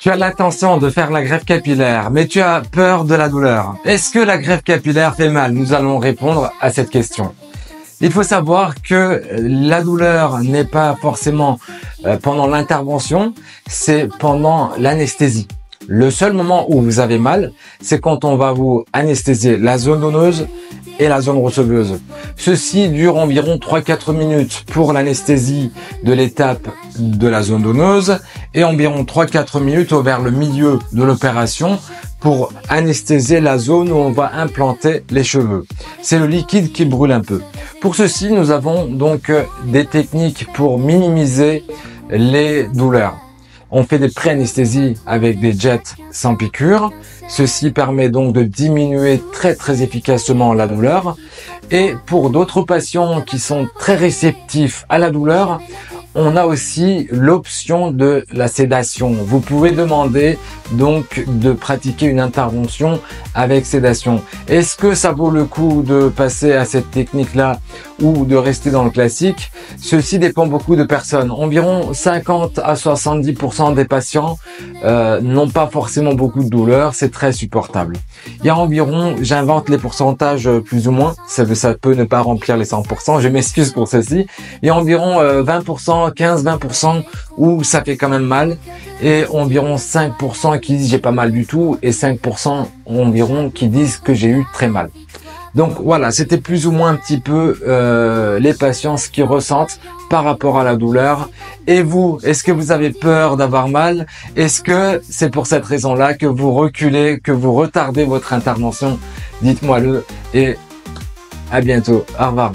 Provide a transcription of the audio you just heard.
Tu as l'intention de faire la greffe capillaire, mais tu as peur de la douleur. Est-ce que la greffe capillaire fait mal? Nous allons répondre à cette question. Il faut savoir que la douleur n'est pas forcément pendant l'intervention, c'est pendant l'anesthésie. Le seul moment où vous avez mal, c'est quand on va vous anesthésier la zone donneuse et la zone receveuse. Ceci dure environ 3-4 minutes pour l'anesthésie de l'étape de la zone donneuse et environ 3-4 minutes vers le milieu de l'opération pour anesthésier la zone où on va implanter les cheveux. C'est le liquide qui brûle un peu. Pour ceci, nous avons donc des techniques pour minimiser les douleurs. On fait des pré-anesthésies avec des jets sans piqûre. Ceci permet donc de diminuer très efficacement la douleur. Et pour d'autres patients qui sont très réceptifs à la douleur, on a aussi l'option de la sédation. Vous pouvez demander donc de pratiquer une intervention avec sédation. Est-ce que ça vaut le coup de passer à cette technique-là ou de rester dans le classique? Ceci dépend beaucoup de personnes. Environ 50 à 70% des patients n'ont pas forcément beaucoup de douleur. C'est très supportable. Il y a environ, j'invente les pourcentages plus ou moins, ça peut ne pas remplir les 100%, je m'excuse pour ceci. Il y a environ 20%, 15-20% où ça fait quand même mal et environ 5% qui disent j'ai pas mal du tout et 5% environ qui disent que j'ai eu très mal. Donc voilà, c'était plus ou moins un petit peu les patients ce qu'ils ressentent par rapport à la douleur. Et vous, est-ce que vous avez peur d'avoir mal? Est-ce que c'est pour cette raison-là que vous reculez, que vous retardez votre intervention? Dites-moi-le et à bientôt. Au revoir.